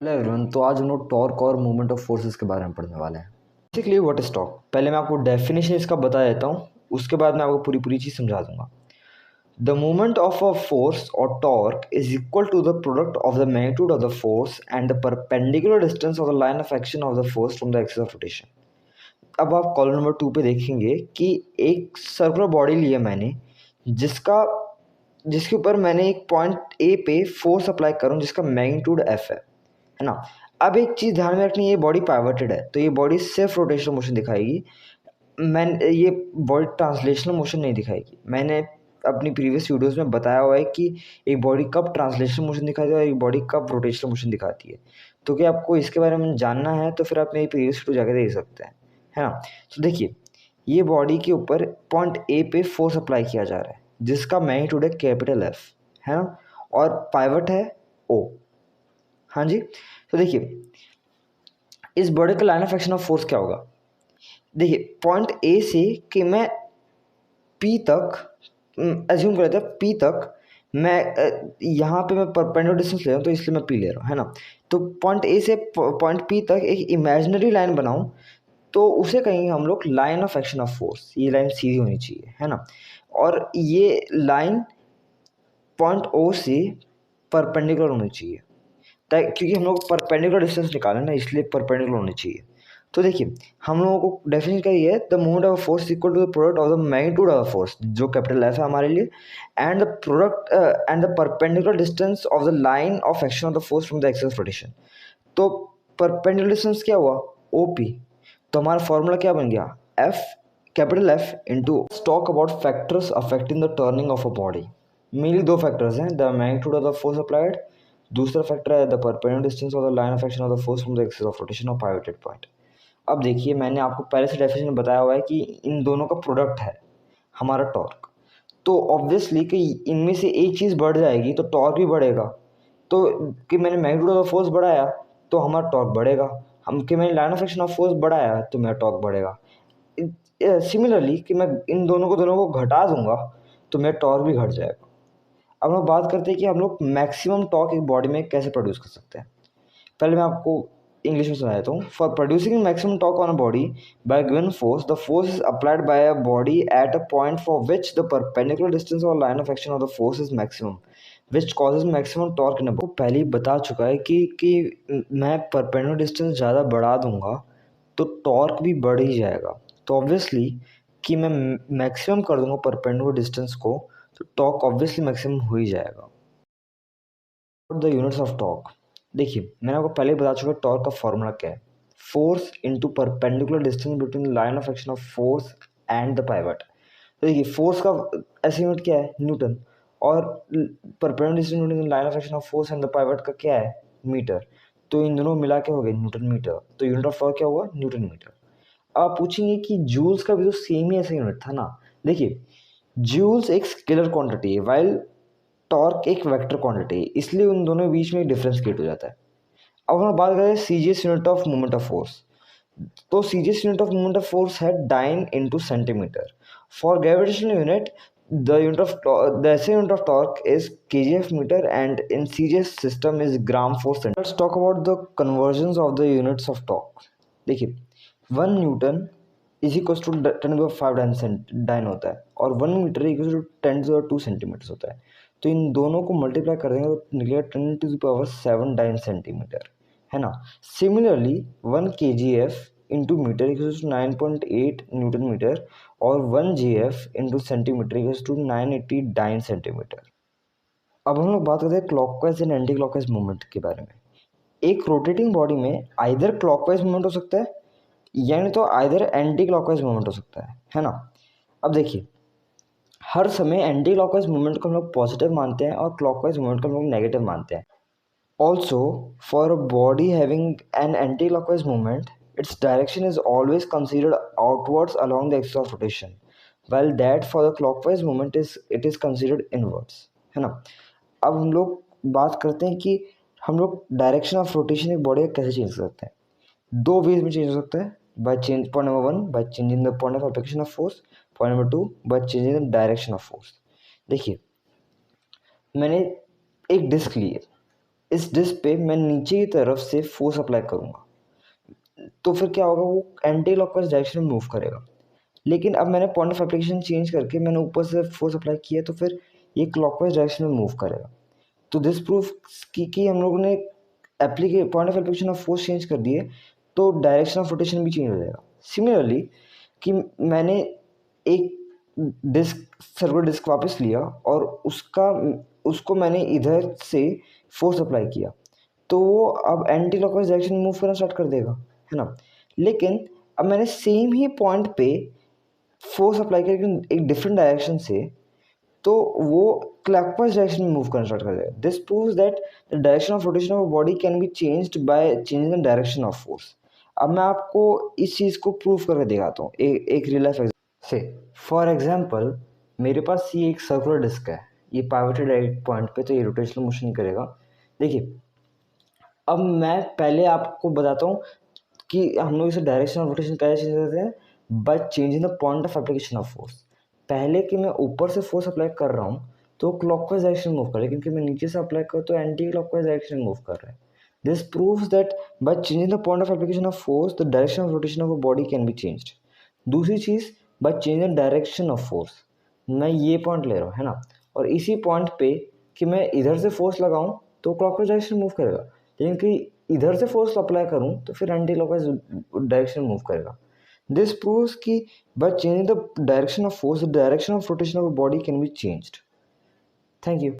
Hello everyone. तो आज हम लोग टॉर्क और मूवमेंट ऑफ फोर्सेस के बारे में पढ़ने वाले हैं। बेसिकली व्हाट इज टॉर्क, पहले मैं आपको डेफिनेशन इसका बता देता हूँ, उसके बाद मैं आपको पूरी पूरी चीज़ समझा दूंगा। The movement of a force और torque is equal to the product of the magnitude of the force and the perpendicular distance of the line of action of the force from the axis of rotation. अब आप column number 2 पे देखेंगे कि एक circular body लिया मैंने, जिसका जिसके ऊपर मैंने एक पॉइंट ए पे फोर्स अप्लाई करूँ जिसका मैग्नीट्यूड एफ है ना। अब एक चीज़ ध्यान में रखनी है, ये बॉडी पाइवटेड है तो ये बॉडी सिर्फ रोटेशनल मोशन दिखाएगी। ये बॉडी ट्रांसलेशनल मोशन नहीं दिखाएगी। मैंने अपनी प्रीवियस वीडियोस में बताया हुआ है कि एक बॉडी कब ट्रांसलेशनल मोशन दिखाती है और एक बॉडी कब रोटेशनल मोशन दिखाती है। तो क्या आपको इसके बारे में जानना है तो फिर आप मेरी प्रीवियस वीडियो जाकर देख सकते हैं, है ना। तो देखिए, ये बॉडी के ऊपर पॉइंट ए पे फोर्स अप्लाई किया जा रहा है जिसका मैग्नीट्यूड है कैपिटल एफ, है ना, और पाइवट है ओ। हाँ जी। तो देखिए, इस बॉडी का line of action of force क्या होगा। देखिए, पॉइंट ए से कि मैं पी तक एज्यूम कर लेते हैं, पी तक मैं यहाँ पे मैं परपेंडिकुलर डिस्टेंस ले रहा हूँ तो इसलिए मैं पी ले रहा हूँ, है ना। तो पॉइंट ए से पॉइंट पी तक एक इमेजिनरी लाइन बनाऊँ तो उसे कहेंगे हम लोग line of action of force. ये लाइन सीधी होनी चाहिए, है ना। और ये लाइन पॉइंट ओ से परपेंडिकुलर होनी चाहिए, क्योंकि हम लोग परपेंडिकुलर डिस्टेंस निकालें ना, इसलिए परपेंडिकुलर होनी चाहिए। तो देखिए, हम लोगों को डेफिनेशन क्या है, the movement of force equal to the product of the magnitude of force, जो कैपिटल एफ है हमारे लिए, and the product and the perpendicular distance of the line of action of the force from the axis of rotation. तो perpendicular distance क्या हुआ, OP. तो हमारा formula क्या बन गया, F, capital F into. Talk about factors affecting the turning of a body. Mainly दो factors हैं, the magnitude of the force applied, दूसरा फैक्टर है the perpendicular distance of the line of action of the force from the axis of rotation of pivoted point. अब देखिए, मैंने आपको पहले से डेफिनेशन में बताया हुआ है कि इन दोनों का प्रोडक्ट है हमारा टॉर्क। तो ऑब्वियसली कि इनमें से एक चीज़ बढ़ जाएगी तो टॉर्क भी बढ़ेगा। तो कि मैंने मैग्नीट्यूड ऑफ द फोर्स बढ़ाया तो हमारा टॉर्क बढ़ेगा, हम कि मैंने line of action of force बढ़ाया तो मेरा टॉर्क बढ़ेगा। सिमिलरली कि मैं इन दोनों को घटा दूंगा तो मेरा टॉर्क भी घट जाएगा। अब हम बात करते हैं कि हम लोग मैक्सिमम टॉर्क एक बॉडी में कैसे प्रोड्यूस कर सकते हैं। पहले मैं आपको इंग्लिश में समझा देता हूँ। For producing maximum torque on a body by given force, the force is applied by a body at a point for which the perpendicular distance और line of action of the force is maximum which causes maximum torque in a body. पहले ही बता चुका है कि मैं perpendicular distance ज़्यादा बढ़ा दूंगा तो टॉर्क भी बढ़ ही जाएगा। तो ऑब्वियसली कि मैं मैक्सिमम कर दूंगा परपेंडिकुलर डिस्टेंस को तो टॉर्क ऑब्वियसली मैक्सिमम हो ही जाएगा। द यूनिट्स ऑफ टॉर्क, देखिए मैंने आपको पहले ही बता चुका टॉर्क का फॉर्मूला क्या है, force into perpendicular distance between line of action of force and the pivot. तो देखिए, फोर्स का ऐसे यूनिट क्या है, न्यूटन, और perpendicular distance between line of action of force and the pivot का क्या है, मीटर। तो इन दोनों मिला के हो गए न्यूटन मीटर, तो यूनिट ऑफ टॉर्क क्या हुआ, न्यूटन मीटर। आप पूछेंगे कि जूल्स का भी तो सेम ही ऐसा यूनिट था ना। देखिए, जूल्स एक स्केलर क्वांटिटी है वाइल टॉर्क एक वेक्टर क्वांटिटी है, इसलिए उन दोनों के बीच में एक डिफरेंस क्रिएट हो जाता है। अब हम बात करें CGS unit of moment of force, तो CGS unit of moment of force है dyne into centimetre. For gravitational unit the SI unit of torque is kgf meter and in CGS system is gram for centimeter. Let's talk about the conversions of the units of torque. देखिए, 1 newton is equal to 10⁵ dyne होता है और 1 metre equal to 10⁵2 centimetre होता है। तो इन दोनों को multiply कर देंगे तो निकलेगा 10⁷ डाइन सेंटीमीटर, है ना। Similarly 1 kgf into metre equal to 9.8 newton metre और 1 gf into centimetre equal to 980 dyne centimetre. अब हम लोग बात करते हैं clockwise and anticlockwise movement के बारे में। एक रोटेटिंग बॉडी में आइदर क्लॉकवाइज मूवमेंट हो सकता है यानी तो आइदर एंटी क्लॉकवाइज मूवमेंट हो सकता है ना। अब देखिए, हर समय एंटी क्लॉकवाइज मूवमेंट को हम लोग पॉजिटिव मानते हैं और क्लॉकवाइज मूवमेंट को हम लोग नेगेटिव मानते हैं। Also for a body having an anti clockwise movement, its direction is always considered outwards along the axis of rotation, while that for the clockwise movement it is considered inwards, है ना। अब हम लोग बात करते हैं कि हम लोग डायरेक्शन ऑफ रोटेशन एक बॉडी का कैसे चेंज कर सकते हैं। दो वेज में चेंज हो सकता है, by change point number 1 bye changing the point of application of force, point number 2 bye changing the direction of force. देखिए, मैंने एक डिस्क ली है, इस डिस्क पे मैं नीचे की तरफ से फोर्स अप्लाई करूँगा तो फिर क्या होगा, वो एंटी क्लॉकवाइज डायरेक्शन में मूव करेगा। लेकिन अब मैंने पॉइंट ऑफ एप्लीकेशन चेंज करके मैंने ऊपर से फोर्स अप्लाई किया तो फिर ये क्लॉकवाइज डायरेक्शन में मूव करेगा। तो दिस प्रूफ कि हम लोगों ने point of application of force change कर दिए तो डायरेक्शन ऑफ रोटेशन भी चेंज हो जाएगा। सिमिलरली कि मैंने एक सर्कुलर डिस्क वापस लिया और उसको मैंने इधर से फोर्स अप्लाई किया तो वो अब एंटी क्लॉकवाइज डायरेक्शन में मूव करना स्टार्ट कर देगा, है ना। लेकिन अब मैंने सेम ही पॉइंट पे फोर्स अप्लाई किया लेकिन एक डिफरेंट डायरेक्शन से, तो वो क्लॉकवाइज डायरेक्शन में मूव करना स्टार्ट कर देगा। This proves that the direction of rotation of body can be changed by changing the direction of force. अब मैं आपको इस चीज़ को प्रूव करके दिखाता हूँ एक रियल लाइफ से। फॉर एग्जांपल मेरे पास ये एक सर्कुलर डिस्क है, ये पाइवटेड एक पॉइंट पे, तो ये रोटेशनल मोशन करेगा। देखिए अब मैं पहले आपको बताता हूँ कि हम लोग इसे डायरेक्शन ऑफ रोटेशन कैसे चेंज करते हैं, bye changing the point of application of force. पहले कि मैं ऊपर से फोर्स अप्लाई कर रहा हूँ तो क्लॉकवाइज डायरेक्शन मूव कर रहा है, क्योंकि मैं नीचे से अप्लाई कर तो एंटी क्लॉकवाइज डायरेक्शन मूव कर रहा है। This proves that by changing the point of application of force the direction of rotation of a body can be changed. दूसरी चीज़, by changing the direction of force, मैं ये point ले रहा हूँ, है ना, और इसी पॉइंट पे कि मैं इधर से फोर्स लगाऊं तो क्लॉकवाइज डायरेक्शन मूव करेगा, लेकिन कि इधर से फोर्स अप्लाई करूं तो फिर एंटी क्लॉकवाइज डायरेक्शन मूव करेगा। दिस प्रूव्स कि bye changing the direction of force the direction of rotation of body can be changed. Thank you.